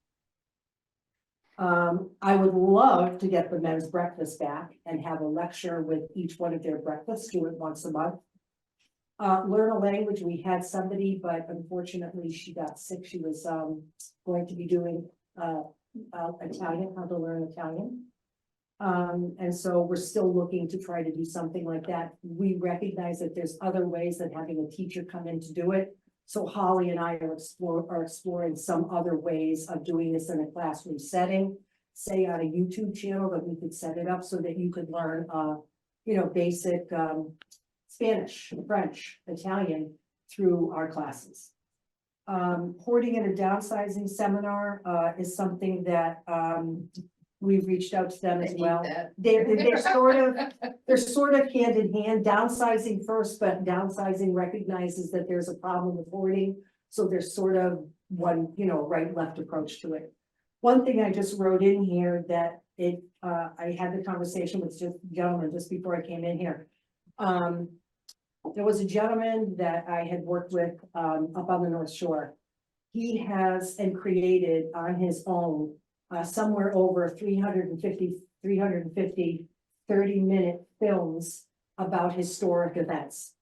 I would love to get the men's breakfast back and have a lecture with each one of their breakfasts, do it once a month. Learn a language, we had somebody, but unfortunately she got sick. She was going to be doing Italian, how to learn Italian. And so we're still looking to try to do something like that. We recognize that there's other ways that having a teacher come in to do it. So Holly and I are exploring some other ways of doing this in a classroom setting, say on a YouTube channel that we could set it up so that you could learn, basic Spanish, French, Italian through our classes. Hoarding and a downsizing seminar is something that we've reached out to them as well. They're sort of hand in hand, downsizing first, but downsizing recognizes that there's a problem with hoarding. So there's sort of one, right left approach to it. One thing I just wrote in here that I had the conversation with just gentleman just before I came in here. There was a gentleman that I had worked with up on the North Shore. He has and created on his own somewhere over 350 30-minute films about historic events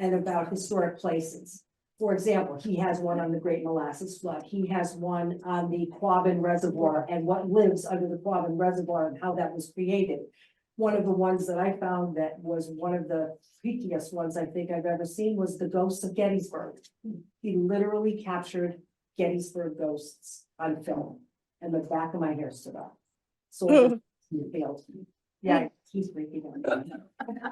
and about historic places. For example, he has one on the Great Molasses Flood. He has one on the Quabbin Reservoir and what lives under the Quabbin Reservoir and how that was created. One of the ones that I found that was one of the freakiest ones I think I've ever seen was the ghosts of Gettysburg. He literally captured Gettysburg ghosts on film. And the back of my hair stood up. So he failed. Yeah, he's freaking out.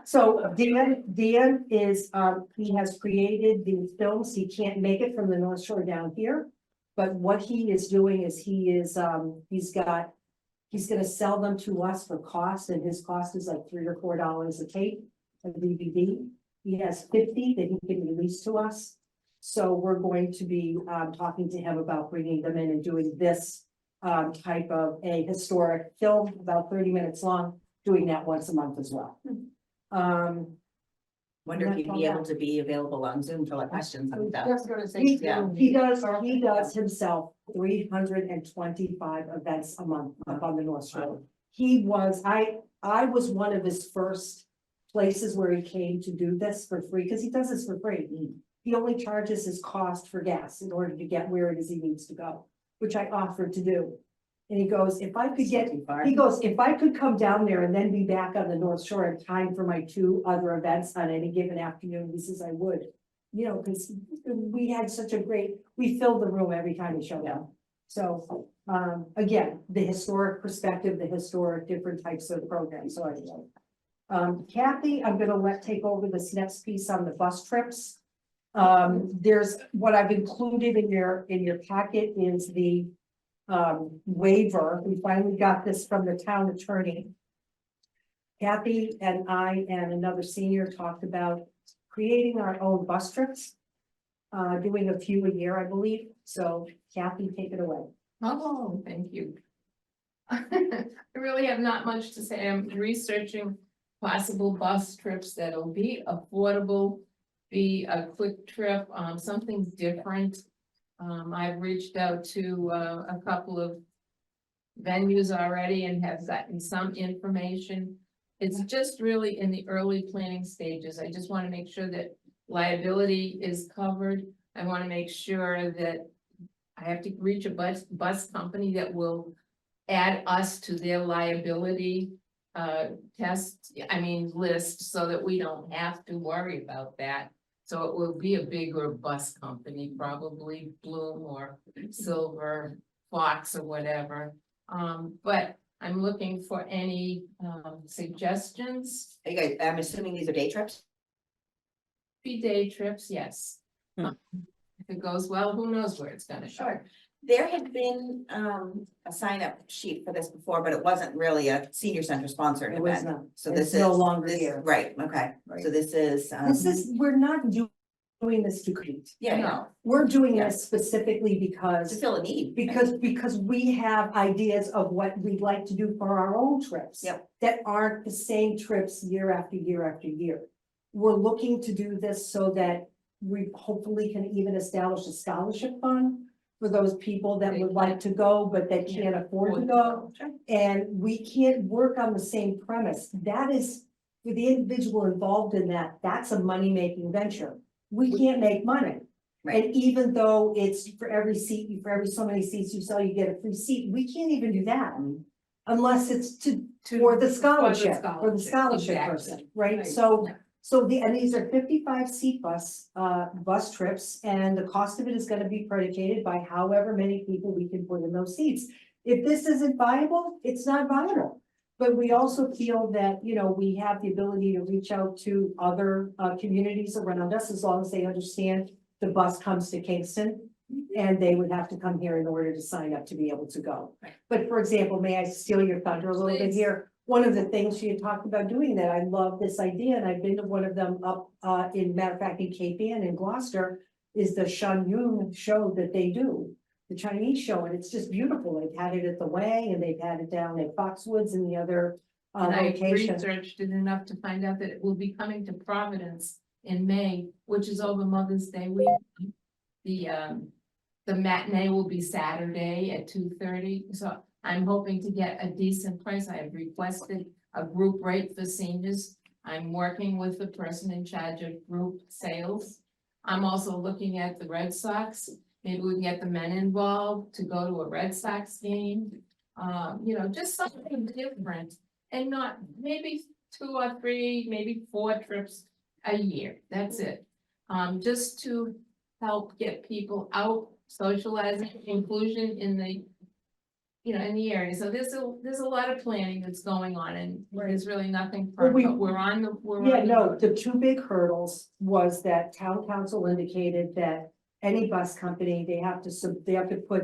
So Dan is, he has created these films. He can't make it from the North Shore down here. But what he is doing is he's gonna sell them to us for cost, and his cost is like $3 or $4 a tape, a DVD. He has 50 that he can release to us. So we're going to be talking to him about bringing them in and doing this type of a historic film, about 30 minutes long, doing that once a month as well. Wonder if you'd be able to be available on Zoom for like questions and stuff. Just gonna say. Yeah. He does himself 325 events a month up on the North Shore. I was one of his first places where he came to do this for free, because he does this for free. He only charges his cost for gas in order to get where it is he needs to go, which I offered to do. And he goes, if I could get, he goes, if I could come down there and then be back on the North Shore in time for my 2 other events on any given afternoon, he says I would. You know, because we had such a great, we filled the room every time he showed up. So, again, the historic perspective, the historic different types of programs, so I Kathy, I'm gonna take over this next piece on the bus trips. There's, what I've included in your packet is the waiver. We finally got this from the town attorney. Kathy and I and another senior talked about creating our own bus trips. Doing a few a year, I believe. So Kathy, take it away. Oh, thank you. I really have not much to say. I'm researching possible bus trips that'll be affordable, be a quick trip, something different. I've reached out to a couple of venues already and have gotten some information. It's just really in the early planning stages. I just want to make sure that liability is covered. I want to make sure that I have to reach a bus company that will add us to their liability list, so that we don't have to worry about that. So it will be a bigger bus company, probably Bloom or Silver Fox or whatever. But I'm looking for any suggestions. You guys, I'm assuming these are day trips? Be day trips, yes. Hmm. If it goes well, who knows where it's gonna go. There had been a sign up sheet for this before, but it wasn't really a senior center sponsored It was event. not. So It's this is no longer this- here. Right, okay. So this is. We're not doing this to compete. Yeah, No. no, We're doing Yeah. this specifically to because fill a need. because we have ideas of what we'd like to do for our own trips. Yep. That aren't the same trips year after year after year. We're looking to do this so that we hopefully can even establish a scholarship fund for those people that would like to go, but that can't afford to go. And we can't work on the same premise. That is, for the individual involved in that, that's a money-making venture. We can't make money. Right. And even though it's for every seat, for every so many seats you sell, you get a free seat, we can't even do that. Unless it's for the scholarship Exactly. person, right? Right. So, and these are 55 seat bus trips, and the cost of it is gonna be predicated by however many people we can put in those seats. If this isn't viable, it's not viable. But we also feel that, you know, we have the ability to reach out to other communities around us, as long as they understand the bus comes to Kingston. And they would have to come here in order to sign up to be able to go. Right. But for example, may I steal your thunder a little bit Please. here? One of the things she had talked about doing that, I love this idea, and I've been to one of them up matter of fact, in Cape Ann in Gloucester, is the Shan Yun show that they do. The Chinese show, and it's just beautiful. They've had it at the Way, and they've had it down at Foxwoods and the other And I locations. researched it enough to find out that it will be coming to Providence in May, which is over Mother's Day week. The matinee will be Saturday at 2:30, so I'm hoping to get a decent price. I have requested a group rate for seniors. I'm working with the person in charge of group sales. I'm also looking at the Red Sox. Maybe we can get the men involved to go to a Red Sox game. Just something different, and not maybe 2 or 3, maybe 4 trips a year. That's it. Just to help get people out, socializing, inclusion in the, in the area. So there's a lot of planning that's going on, and there's really nothing Well, firm, but we're on the. Yeah, no, the 2 big hurdles was that town council indicated that any bus company, they have to put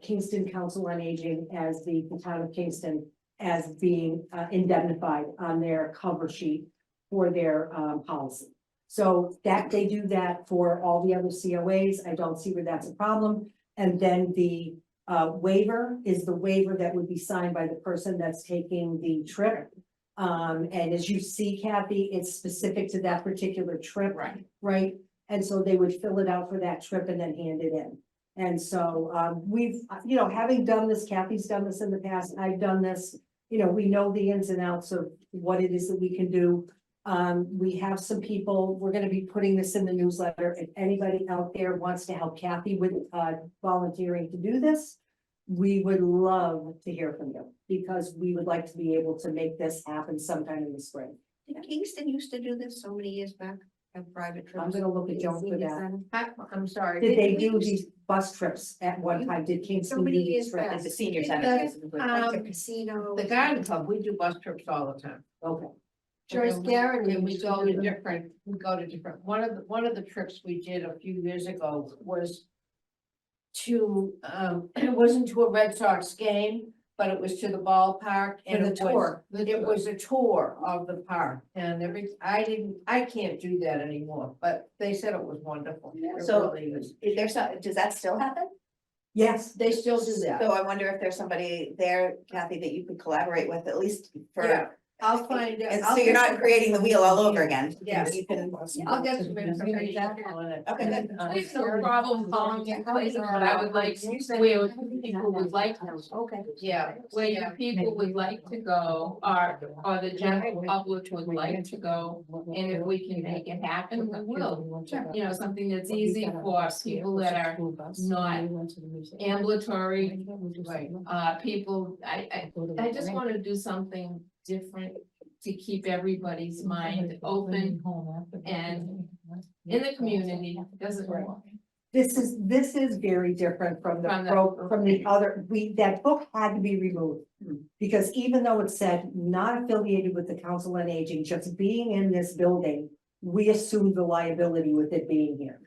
Kingston Council on Aging as the town of Kingston as being indemnified on their cover sheet for their policy. So that they do that for all the other COAs. I don't see where that's a problem. And then the waiver is the waiver that would be signed by the person that's taking the trip. And as you see, Kathy, it's specific to that particular trip. Right. Right? And so they would fill it out for that trip and then hand it in. And so, we've, having done this, Kathy's done this in the past, I've done this, we know the ins and outs of what it is that we can do. We have some people, we're gonna be putting this in the newsletter. If anybody out there wants to help Kathy with, volunteering to do this, we would love to hear from you, because we would like to be able to make this happen sometime in the spring. Did Kingston used to do this so many years back, have private trips? I'm gonna look at Joan for that. I'm sorry. Did they we do used- these bus trips at one time? Did Kingston So many do these years trips? back. The senior Did center. the- usually. Like the casino. The garden club, we do bus trips all the time. Okay, Joyce Garen And we used to go do to them. different, one of the trips we did a few years ago was to, it wasn't to a Red Sox game, but it was to the ballpark. And the it was- tour. It was a tour of the park and I can't do that anymore, but they said it was wonderful. It So- really is. Is there some, does that still happen? yes, They still do that. So I wonder if there's somebody there, Kathy, that you could collaborate with, at least for. Yeah, I'll find it. And I'll so you're get not some- creating the wheel all over again. Yes. You can, I'll get some information. okay. I have no problem calling it places, but I would like, where people would like to. okay. Yeah, where your people would like to go, or the general public would like to go, and if we can make it happen, we will. Something that's easy for people that are not ambulatory, people, I just wanna do something different to keep everybody's mind open and in the community, doesn't work. This is very different from from the other, that book had to be removed. Because even though it said not affiliated with the Council on Aging, just being in this building, we assumed the liability with it being here.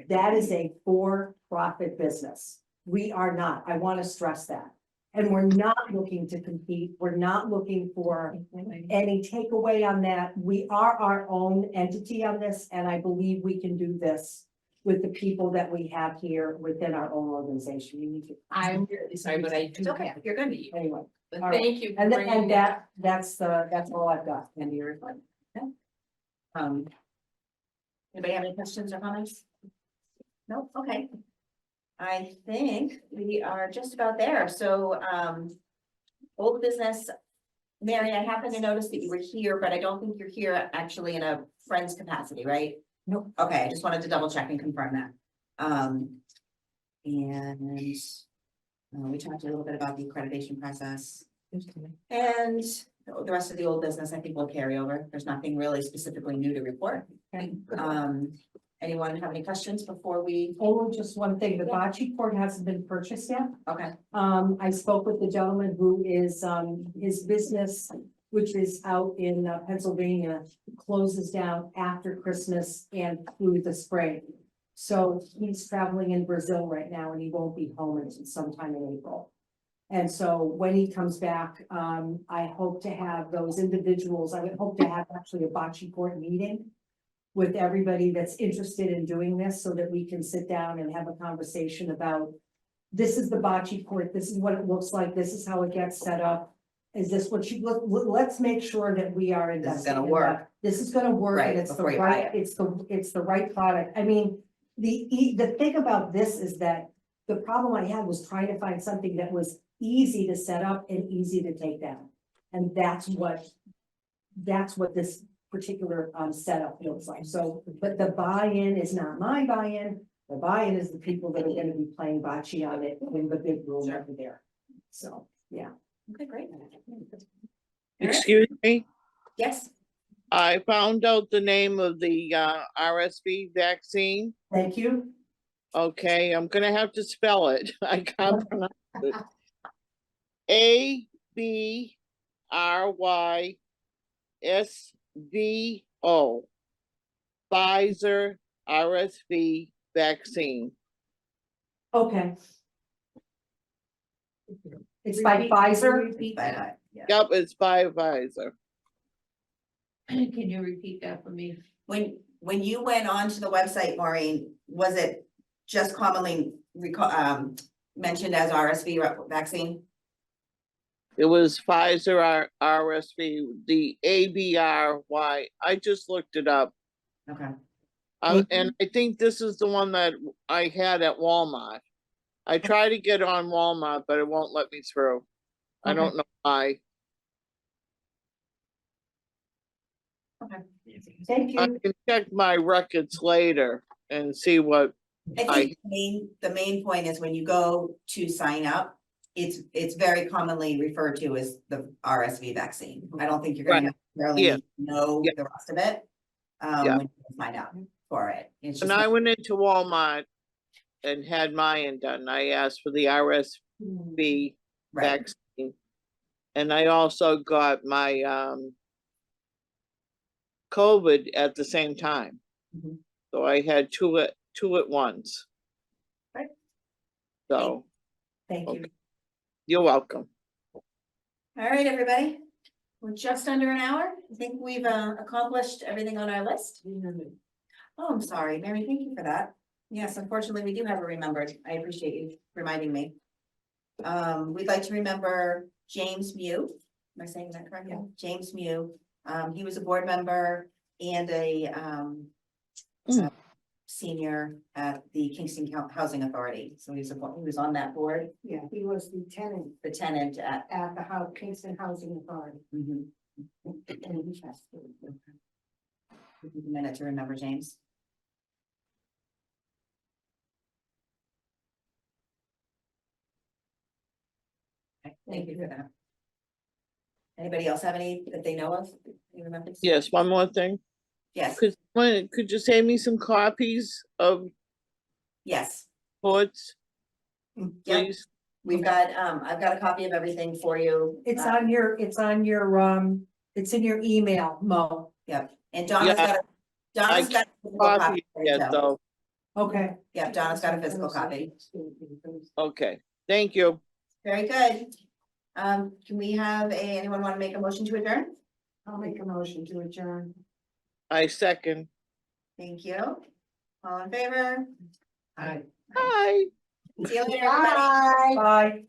That is a for-profit business. We are not, I want to stress that. And we're not looking to compete, we're not looking for any takeaway on that. We are our own entity on this, and I believe we can do this with the people that we have here within our own organization. We need to, I'm really sorry, but I do It's okay, have, you're good. anyway. but All right. thank you for And bringing that. that's all I've got. And you're fine. Okay. Anybody have any questions or comments? No, okay. I think we are just about there, so, old business. Mary, I happen to notice that you were here, but I don't think you're here actually in a friend's capacity, right? Nope. Okay, I just wanted to double check and confirm that. And we talked a little bit about the accreditation process. And the rest of the old business, I think will carry over. There's nothing really specifically new to report. Anyone have any questions before we? Only just one thing, the bocce court hasn't been purchased yet. Okay, I spoke with the gentleman who is, his business, which is out in Pennsylvania, closes down after Christmas and through the spring. So he's traveling in Brazil right now and he won't be home until sometime in April. And so when he comes back, I hope to have those individuals, I would hope to have actually a bocce court meeting with everybody that's interested in doing this so that we can sit down and have a conversation about, this is the bocce court, this is what it looks like, this is how it gets set up. Is this what you, let's make sure that we are This is investing gonna in work. that. This is gonna work Right, and it's the before you buy right, it's the right product. I mean, the thing about this is that the problem I had was trying to find something that was easy to set up and easy to take down. And that's what this particular setup looks like. So, but the buy-in is not my buy-in. The buy-in is the people that are gonna be playing bocce on it in the big room Sure. over there. So, yeah. okay, great. Excuse me, Yes, I found out the name of the RSV vaccine. Thank you. Okay, I'm gonna have to spell it. I can't pronounce it. ABRYSVO. Pfizer RSV vaccine. Okay. It's by Pfizer. bye. Yeah. Yep, it's by Pfizer. Can you repeat that for me? When, when you went onto the website, Maureen, was it just commonly mentioned as RSV vaccine? It was Pfizer, RSV, the ABRY. I just looked it up. Okay, And I think this is the one that I had at Walmart. I tried to get on Walmart, but it won't let me through. I don't know why. Thank I you. can check my records later and see what, I think the main point is when you go to sign up, it's very commonly referred to as the RSV vaccine. I don't think you're gonna necessarily Yeah. know Yeah. the rest of it. Yeah. When you sign up for it. It's when just, I went into Walmart and had mine done, I asked for the RSV right, vaccine. And I also got my COVID at the same time. Mhm. So I had two at once. Right. So Thank you. Okay. You're welcome. all right, everybody. We're just under an hour. I think we've accomplished everything on our list. Oh, I'm sorry, Mary, thank you for that. Yes, unfortunately, we do have a remembered. I appreciate you reminding me. We'd like to remember James Mew. Am I saying that correctly? Yeah. James Mew. He was a board member and a senior at the Kingston Housing Authority. So he was on that board, Yeah, he was lieutenant the tenant at. at the Kingston Housing Authority. Mhm. Give me a minute to remember James. Okay, thank you for that. Anybody else have any that they know of? You remember? Yes, one more thing. Yes, Could you send me some copies of yes. reports, Yep, please? we've got, I've got a copy of everything for you. It's in your email, Mo. Yep, and Donna's Yeah, got a, Donna's got a physical Copy copy. yet, too. though. Okay. Yep, Donna's got a physical copy. Okay, thank you. Very good. Can we have anyone want to make a motion to adjourn? I'll make a motion to adjourn. I second. Thank you. All in favor? Aye. Hi. See you later, everybody. Bye.